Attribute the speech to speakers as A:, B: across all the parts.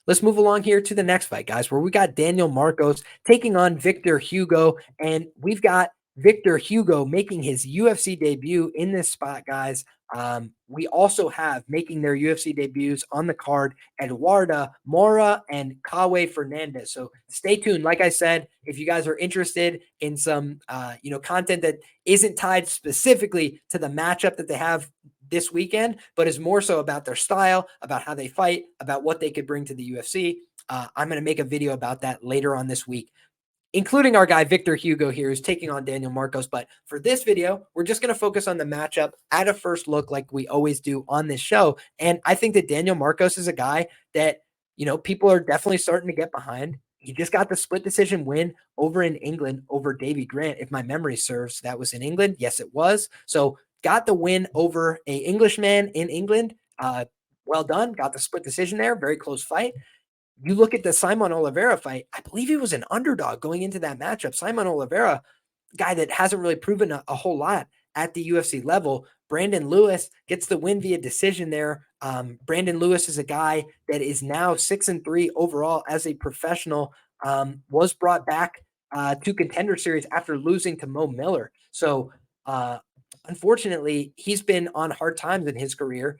A: let's move along here to the next fight, guys, where we got Daniel Marcos taking on Victor Hugo, and we've got Victor Hugo making his UFC debut in this spot, guys. We also have making their UFC debuts on the card Eduardo Mora and Kawe Fernandez. So stay tuned. Like I said, if you guys are interested in some content that isn't tied specifically to the matchup that they have this weekend, but is more so about their style, about how they fight, about what they could bring to the UFC, I'm going to make a video about that later on this week, including our guy Victor Hugo here, who's taking on Daniel Marcos. But for this video, we're just going to focus on the matchup at a first look like we always do on this show. And I think that Daniel Marcos is a guy that, people are definitely starting to get behind. He just got the split decision win over in England over Davy Grant. If my memory serves, that was in England. Yes, it was. So got the win over a Englishman in England. Well done. Got the split decision there. Very close fight. You look at the Simon Oliveira fight, I believe he was an underdog going into that matchup. Simon Oliveira, guy that hasn't really proven a whole lot at the UFC level. Brandon Lewis gets the win via decision there. Brandon Lewis is a guy that is now 6-3 overall as a professional, was brought back to Contender Series after losing to Mo Miller. So unfortunately, he's been on hard times in his career.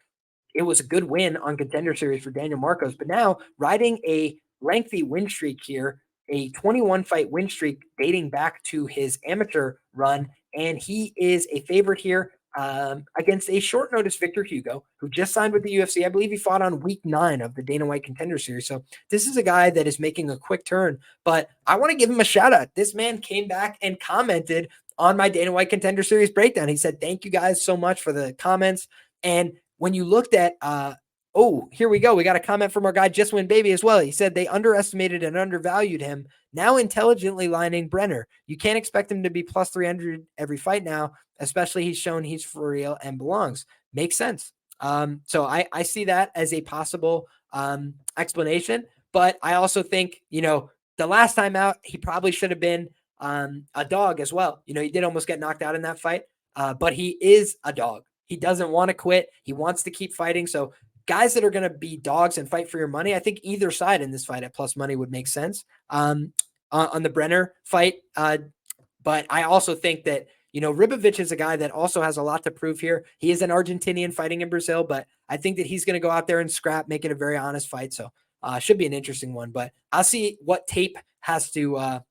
A: It was a good win on Contender Series for Daniel Marcos, but now riding a lengthy win streak here, a 21-fight win streak dating back to his amateur run, and he is a favorite here against a short notice Victor Hugo, who just signed with the UFC. I believe he fought on week 9 of the Dana White Contender Series. So this is a guy that is making a quick turn, but I want to give him a shout out. This man came back and commented on my Dana White Contender Series breakdown. He said, "Thank you guys so much for the comments." And when you looked at, here we go. We got a comment from our guy, Just Win Baby, as well. He said they underestimated and undervalued him. Now intelligently lining Brenner. You can't expect him to be plus 300 every fight now, especially he's shown he's for real and belongs. Makes sense. So I see that as a possible explanation. But I also think, the last time out, he probably should have been a dog as well. He did almost get knocked out in that fight, but he is a dog. He doesn't want to quit. He wants to keep fighting. So guys that are going to be dogs and fight for your money, I think either side in this fight at plus money would make sense on the Brenner fight. But I also think that, Ribovic is a guy that also has a lot to prove here. He is an Argentinian fighting in Brazil, but I think that he's going to go out there and scrap, make it a very honest fight. So should be an interesting one, but I'll see what tape has to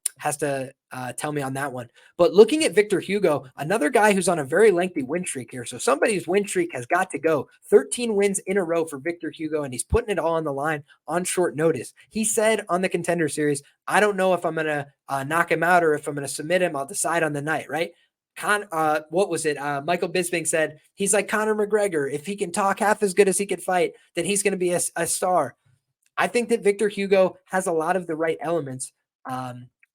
A: tell me on that one. But looking at Victor Hugo, another guy who's on a very lengthy win streak here. So somebody's win streak has got to go. 13 wins in a row for Victor Hugo, and he's putting it all on the line on short notice. He said on the Contender Series, "I don't know if I'm going to knock him out or if I'm going to submit him. I'll decide on the night," right? What was it? Michael Bisping said, he's like Conor McGregor. If he can talk half as good as he could fight, then he's going to be a star. I think that Victor Hugo has a lot of the right elements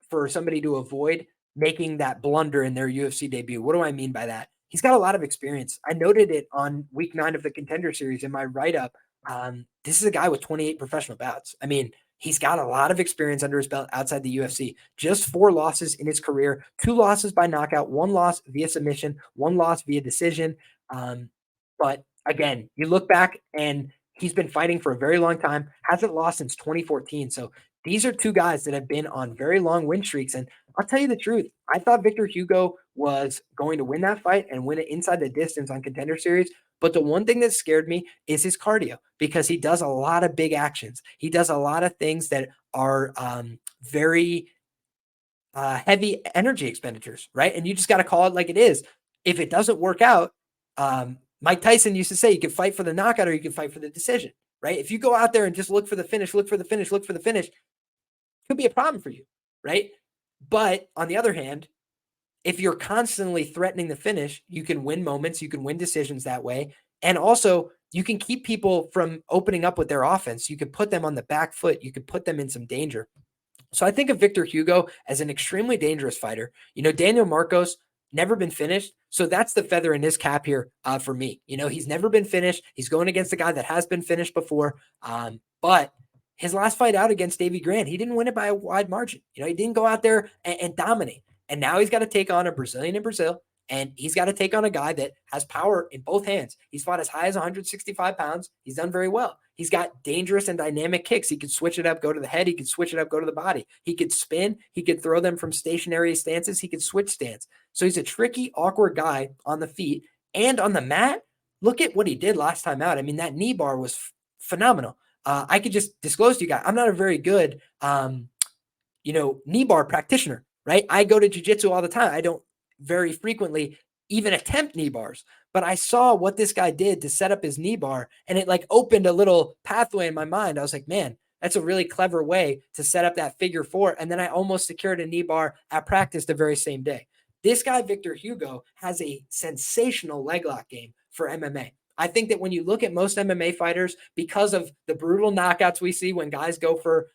A: for somebody to avoid making that blunder in their UFC debut. What do I mean by that? He's got a lot of experience. I noted it on week 9 of the Contender Series in my write-up. This is a guy with 28 professional bouts. I mean, he's got a lot of experience under his belt outside the UFC. Just 4 losses in his career, 2 losses by knockout, 1 loss via submission, 1 loss via decision. But again, you look back and he's been fighting for a very long time, hasn't lost since 2014. So these are 2 guys that have been on very long win streaks. And I'll tell you the truth, I thought Victor Hugo was going to win that fight and win it inside the distance on Contender Series. But the one thing that scared me is his cardio, because he does a lot of big actions. He does a lot of things that are very heavy energy expenditures, right? And you just got to call it like it is. If it doesn't work out, Mike Tyson used to say you can fight for the knockout or you can fight for the decision, right? If you go out there and just look for the finish, could be a problem for you, right? But on the other hand, if you're constantly threatening the finish, you can win moments, you can win decisions that way. And also, you can keep people from opening up with their offense. You can put them on the back foot. You can put them in some danger. So I think of Victor Hugo as an extremely dangerous fighter. Daniel Marcos, never been finished. So that's the feather in his cap here for me. He's never been finished. He's going against a guy that has been finished before. But his last fight out against Davy Grant, he didn't win it by a wide margin. He didn't go out there and dominate. And now he's got to take on a Brazilian in Brazil, and he's got to take on a guy that has power in both hands. He's fought as high as 165 pounds. He's done very well. He's got dangerous and dynamic kicks. He could switch it up, go to the head. He could switch it up, go to the body. He could spin. He could throw them from stationary stances. He could switch stance. So he's a tricky, awkward guy on the feet and on the mat. Look at what he did last time out. I mean, that knee bar was phenomenal. I could just disclose to you guys, I'm not a very good, knee bar practitioner, right? I go to jiu-jitsu all the time. I don't very frequently even attempt knee bars, but I saw what this guy did to set up his knee bar, and it like opened a little pathway in my mind. I was like, man, that's a really clever way to set up that figure four. And then I almost secured a knee bar at practice the very same day. This guy, Victor Hugo, has a sensational leg lock game for MMA. I think that when you look at most MMA fighters, because of the brutal knockouts we see when guys go for,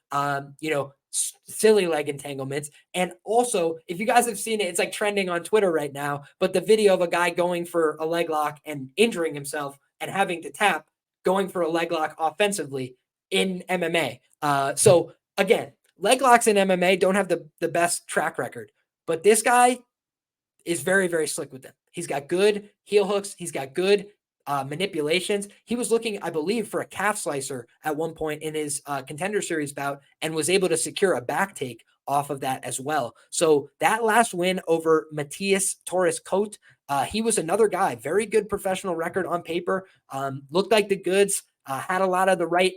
A: silly leg entanglements. And also, if you guys have seen it, it's like trending on Twitter right now, but the video of a guy going for a leg lock and injuring himself and having to tap, going for a leg lock offensively in MMA. So again, leg locks in MMA don't have the best track record, but this guy is very, very slick with them. He's got good heel hooks. He's got good manipulations. He was looking, I believe, for a calf slicer at one point in his Contender Series bout and was able to secure a back take off of that as well. So that last win over Matias Torres Cote, he was another guy, very good professional record on paper, looked like the goods, had a lot of the right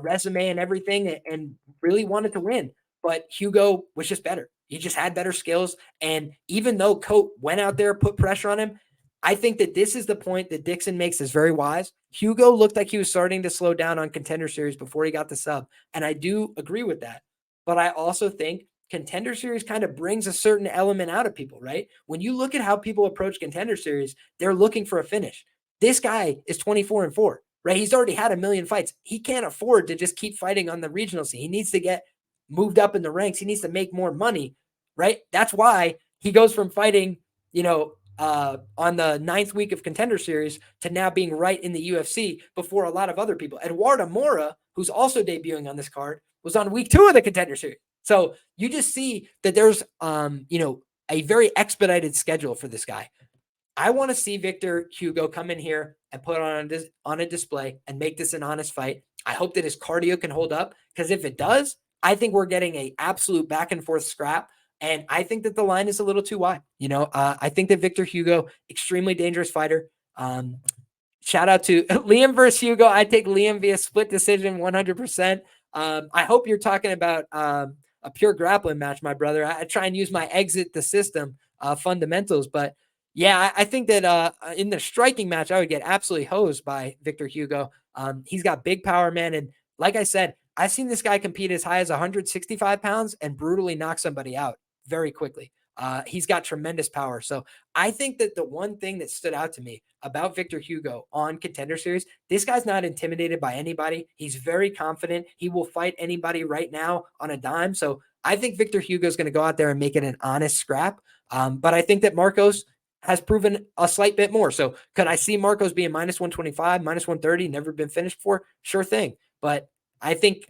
A: resume and everything, and really wanted to win. But Hugo was just better. He just had better skills. And even though Cote went out there, put pressure on him, I think that this is the point that Dixon makes is very wise. Hugo looked like he was starting to slow down on Contender Series before he got the sub. And I do agree with that. But I also think Contender Series kind of brings a certain element out of people, right? When you look at how people approach Contender Series, they're looking for a finish. This guy is 24-4, right? He's already had a million fights. He can't afford to just keep fighting on the regional scene. He needs to get moved up in the ranks. He needs to make more money, right? That's why he goes from fighting, on the 9th week of Contender Series to now being right in the UFC before a lot of other people. Eduardo Mora, who's also debuting on this card, was on week 2 of the Contender Series. So you just see that there's, a very expedited schedule for this guy. I want to see Victor Hugo come in here and put on a display and make this an honest fight. I hope that his cardio can hold up, because if it does, I think we're getting a absolute back and forth scrap. And I think that the line is a little too wide. I think that Victor Hugo, extremely dangerous fighter. Shout out to Liam versus Hugo. I take Liam via split decision 100%. I hope you're talking about a pure grappling match, my brother. I try and use my exit the system fundamentals. But yeah, I think that in the striking match, I would get absolutely hosed by Victor Hugo. He's got big power, man. And like I said, I've seen this guy compete as high as 165 pounds and brutally knock somebody out very quickly. He's got tremendous power. So I think that the one thing that stood out to me about Victor Hugo on Contender Series, this guy's not intimidated by anybody. He's very confident. He will fight anybody right now on a dime. So I think Victor Hugo is going to go out there and make it an honest scrap. But I think that Marcos has proven a slight bit more. So could I see Marcos being minus 125, minus 130, never been finished before? Sure thing. But I think,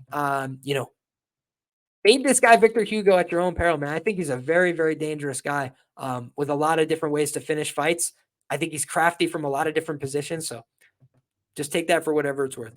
A: fade this guy, Victor Hugo, at your own peril, man. I think he's a very, very dangerous guy with a lot of different ways to finish fights. I think he's crafty from a lot of different positions. So just take that for whatever it's worth.